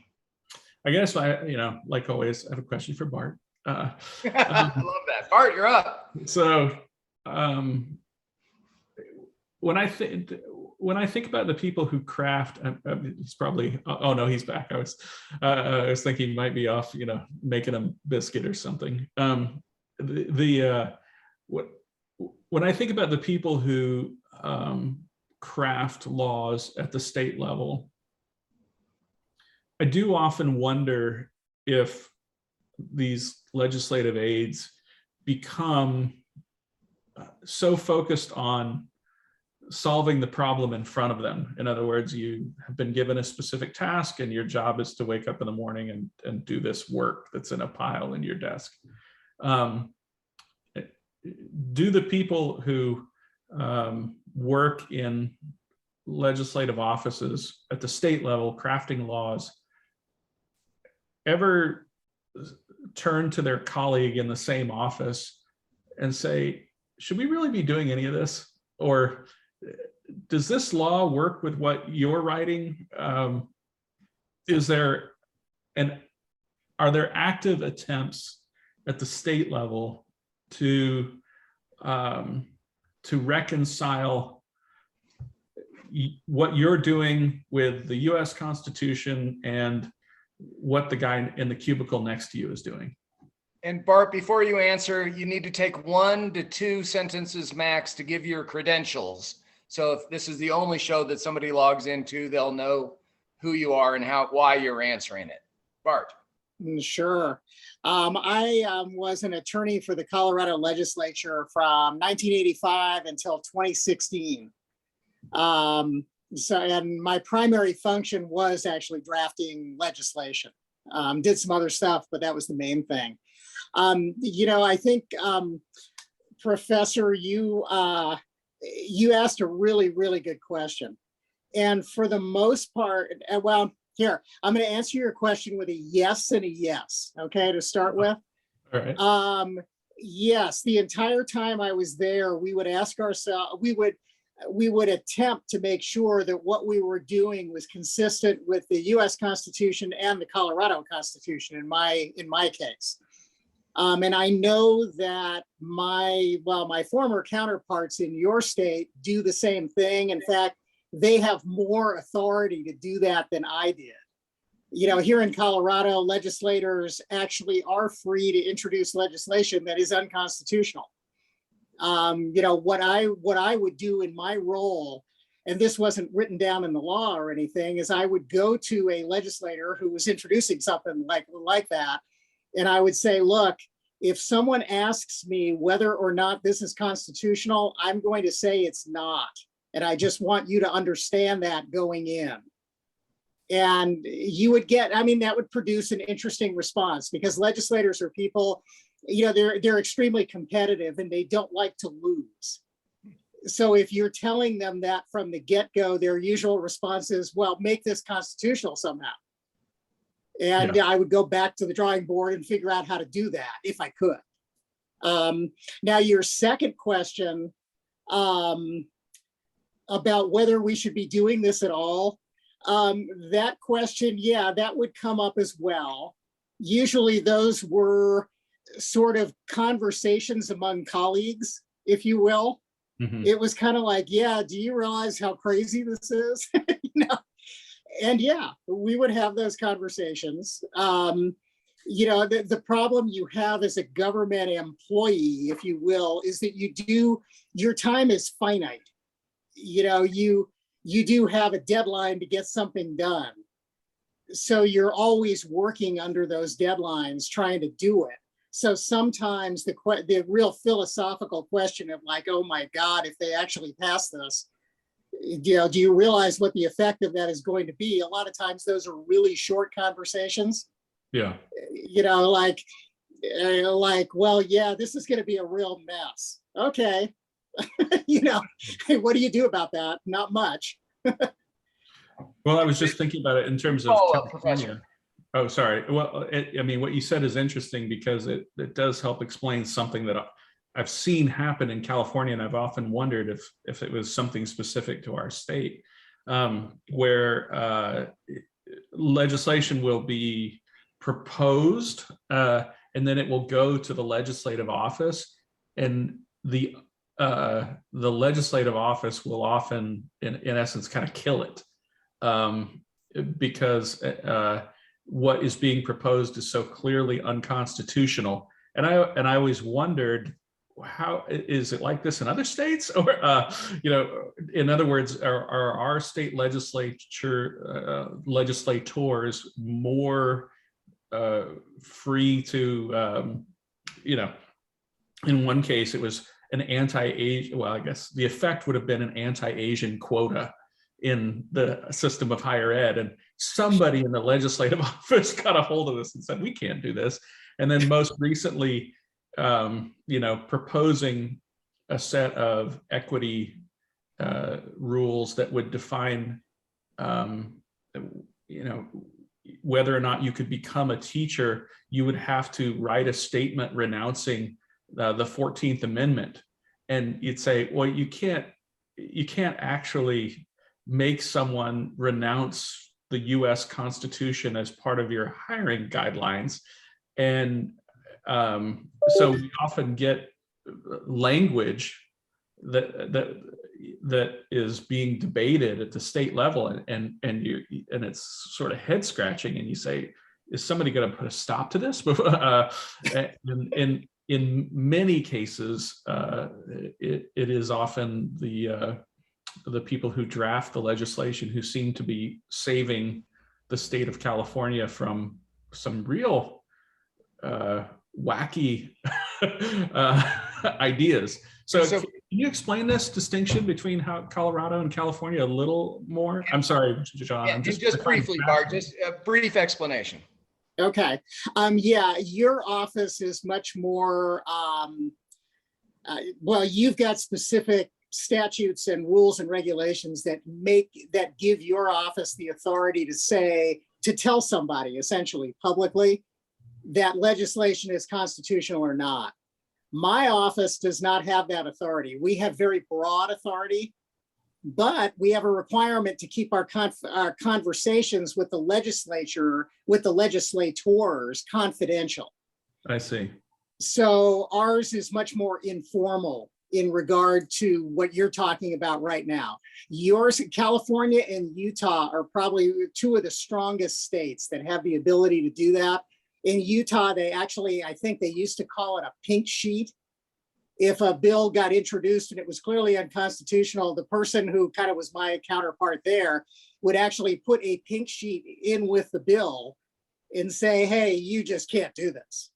I guess like always, I have a question for Bart. I love that. Bart, you're up. So when I think about the people who craft, he's probably, oh no, he's back. I was thinking he might be off, making a biscuit or something. When I think about the people who craft laws at the state level, I do often wonder if these legislative aides become so focused on solving the problem in front of them. In other words, you have been given a specific task and your job is to wake up in the morning and do this work that's in a pile in your desk. Do the people who work in legislative offices at the state level, crafting laws, ever turn to their colleague in the same office and say, should we really be doing any of this? Or does this law work with what you're writing? Are there active attempts at the state level to reconcile what you're doing with the US Constitution and what the guy in the cubicle next to you is doing? And Bart, before you answer, you need to take 1 to 2 sentences max to give your credentials. So if this is the only show that somebody logs into, they'll know who you are and why you're answering it. Bart. Sure. I was an attorney for the Colorado legislature from 1985 until 2016. And my primary function was actually drafting legislation. Did some other stuff, but that was the main thing. I think, Professor, you asked a really, really good question. And for the most part, well, here, I'm going to answer your question with a yes and a yes, okay, to start with. All right. Yes, the entire time I was there, we would ask ourselves, we would attempt to make sure that what we were doing was consistent with the US Constitution and the Colorado Constitution in my case. And I know that my former counterparts in your state do the same thing. In fact, they have more authority to do that than I did. Here in Colorado, legislators actually are free to introduce legislation that is unconstitutional. What I would do in my role, and this wasn't written down in the law or anything, is I would go to a legislator who was introducing something like that. And I would say, look, if someone asks me whether or not this is constitutional, I'm going to say it's not. And I just want you to understand that going in. And you would get, that would produce an interesting response, because legislators are people, they're extremely competitive and they don't like to lose. So if you're telling them that from the get-go, their usual response is, well, make this constitutional somehow. And I would go back to the drawing board and figure out how to do that if I could. Now, your second question about whether we should be doing this at all, that question, that would come up as well. Usually those were sort of conversations among colleagues, if you will. Mm-hmm. It was kind of like, do you realize how crazy this is? And we would have those conversations. The problem you have as a government employee, if you will, is that your time is finite. You do have a deadline to get something done. So you're always working under those deadlines, trying to do it. So sometimes the real philosophical question of like, oh my God, if they actually pass this, do you realize what the effect of that is going to be? A lot of times those are really short conversations. Yeah. Well, this is going to be a real mess. Okay. You know, hey, what do you do about that? Not much. Well, I was just thinking about it in terms of Follow up, California. Professor. Oh, sorry. Well, I mean, what you said is interesting because it does help explain something that I've seen happen in California, and I've often wondered if it was something specific to our state, where legislation will be proposed, and then it will go to the legislative office, and the legislative office will often, in essence, kind of kill it, because what is being proposed is so clearly unconstitutional. And I always wondered, how is it like this in other states? Or you know, in other words, are our state legislators more free to, you know, in one case it was an anti-Asian, well, I guess the effect would have been an anti-Asian quota in the system of higher ed, and somebody in the legislative office got a hold of this and said, we can't do this. And then most recently, you know, proposing a set of equity rules that would define, you know, whether or not you could become a teacher. You would have to write a statement renouncing the 14th Amendment. And you'd say, well, you can't actually make someone renounce the US Constitution as part of your hiring guidelines. And so we often get language that is being debated at the state level, and it's sort of head scratching, and you say, is somebody going to put a stop to this? In many cases, it is often the people who draft the legislation who seem to be saving the state of California from some real wacky ideas. So can you explain this distinction between how Colorado and California a little more? I'm sorry, John. Yeah, I'm just briefly, Bart, just a brief explanation. Okay. Yeah, your office is much more, well, you've got specific statutes and rules and regulations that give your office the authority to tell somebody essentially publicly that legislation is constitutional or not. My office does not have that authority. We have very broad authority, but we have a requirement to keep our conversations with the legislature, with the legislators, confidential. I see. So ours is much more informal in regard to what you're talking about right now. Yours, California and Utah, are probably two of the strongest states that have the ability to do that. In Utah, they actually, I think they used to call it a pink sheet. If a bill got introduced and it was clearly unconstitutional, the person who kind of was my counterpart there would actually put a pink sheet in with the bill and say, hey, you just can't do this.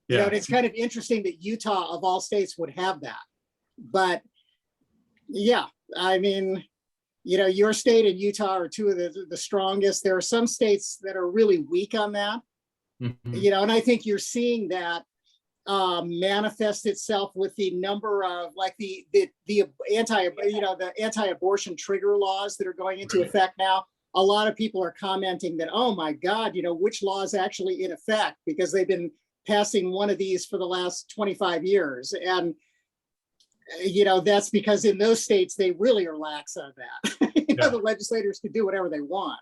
Yeah. You know, and it's kind of interesting that Utah of all states would have that. But yeah, I mean, you know, your state and Utah are two of the strongest. There are some states that are really weak on that. Mm-hmm. You know, and I think you're seeing that manifest itself with the number of like the anti-abortion trigger laws that are going into effect now. A lot of people are commenting that, oh my God, you know, which law is actually in effect, because they've been passing one of these for the last 25 years. And, you know, that's because in those states, they really are lax on that. You know, the legislators can do whatever they want.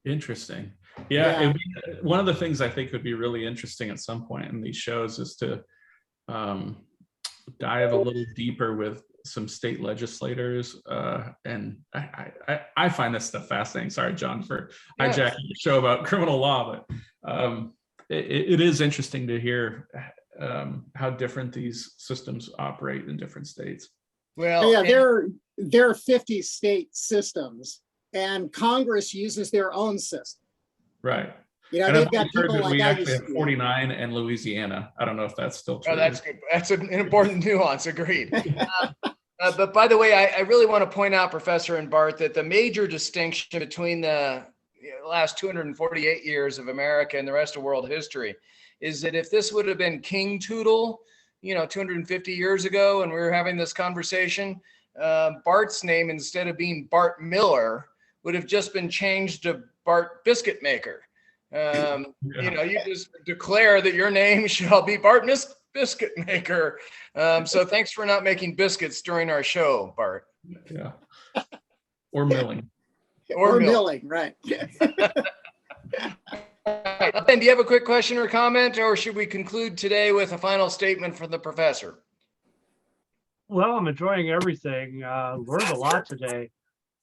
Interesting. Yeah. One of the things I think would be really interesting at some point in these shows is to dive a little deeper with some state legislators. And I find this stuff fascinating. Sorry, John, for hijacking the show about criminal law, but it is interesting to hear how different these systems operate in different states. Well, yeah, there are 50 state systems, and Congress uses their own system. Right. You know, they've got people like we actually have 49 and Louisiana. I don't know if that's still true. Oh, that's good. That's an important nuance. Agreed. But by the way, I really want to point out, Professor and Bart, that the major distinction between the last 248 years of America and the rest of world history is that if this would have been King Tootle, 250 years ago, and we were having this conversation, Bart's name, instead of being Bart Miller, would have just been changed to Bart Biscuit Maker. You just declare that your name shall be Bart Biscuit Maker. So thanks for not making biscuits during our show, Bart. Yeah. Or milling. Or milling, right. Ben, do you have a quick question or comment, or should we conclude today with a final statement from the professor? Well, I'm enjoying everything. Learned a lot today.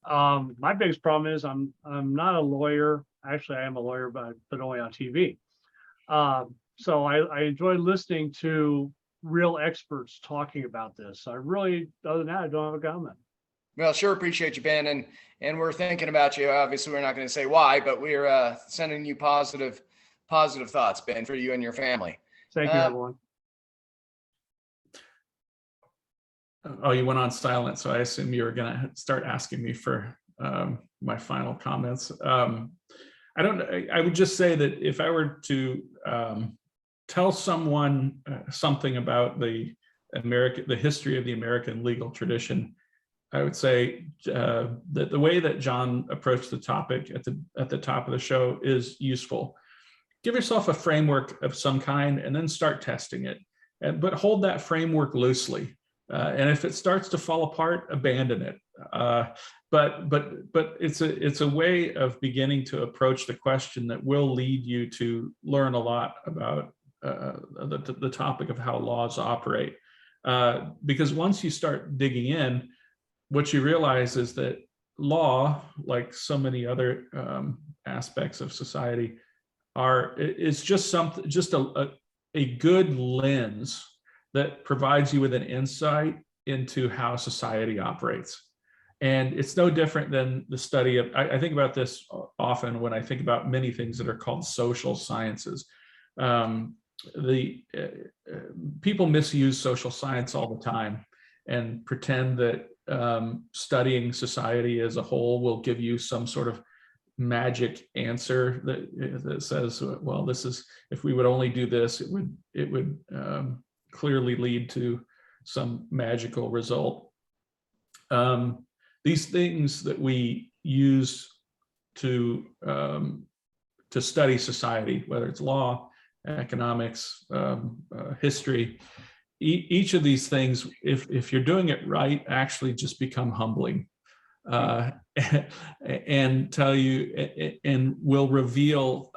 My biggest problem is I'm not a lawyer. Actually, I am a lawyer, but only on TV. So I enjoy listening to real experts talking about this. I really, other than that, I don't have a comment. Well, sure appreciate you, Ben, and we're thinking about you. Obviously, we're not going to say why, but we're sending you positive thoughts, Ben, for you and your family. Thank you, everyone. Oh, you went on silent, so I assume you were going to start asking me for my final comments. I would just say that if I were to tell someone something about the history of the American legal tradition, I would say that the way that John approached the topic at the top of the show is useful. Give yourself a framework of some kind and then start testing it, but hold that framework loosely. And if it starts to fall apart, abandon it. But it's a way of beginning to approach the question that will lead you to learn a lot about the topic of how laws operate. Because once you start digging in, what you realize is that law, like so many other aspects of society, is just a good lens that provides you with an insight into how society operates. And it's no different than the study of, I think about this often when I think about many things that are called social sciences. People misuse social science all the time and pretend that studying society as a whole will give you some sort of magic answer that says, well, this is, if we would only do this, it would clearly lead to some magical result. These things that we use to study society, whether it's law, economics, history, each of these things, if you're doing it right, actually just become humbling and tell you and will reveal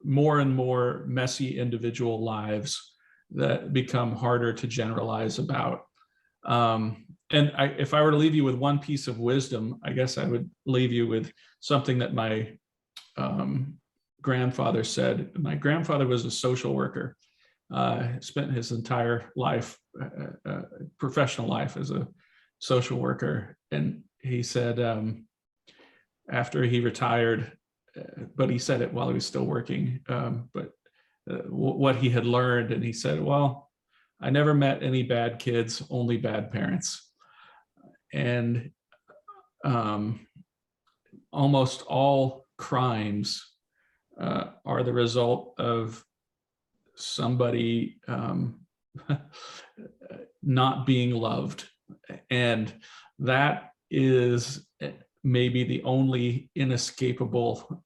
more and more messy individual lives that become harder to generalize about. If I were to leave you with one piece of wisdom, I guess I would leave you with something that my grandfather said. My grandfather was a social worker, spent his entire life, professional life as a social worker. And he said, after he retired, but he said it while he was still working, what he had learned, and he said, well, I never met any bad kids, only bad parents. And almost all crimes are the result of somebody not being loved. And that is maybe the only inescapable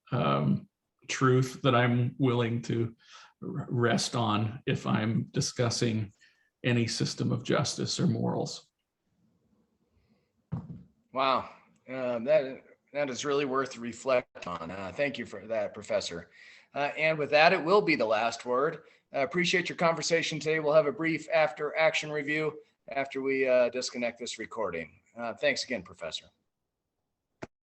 truth that I'm willing to rest on if I'm discussing any system of justice or morals. Wow, that is really worth to reflect on. Thank you for that, Professor. And with that, it will be the last word. Appreciate your conversation today. We'll have a brief after action review after we disconnect this recording. Thanks again, Professor.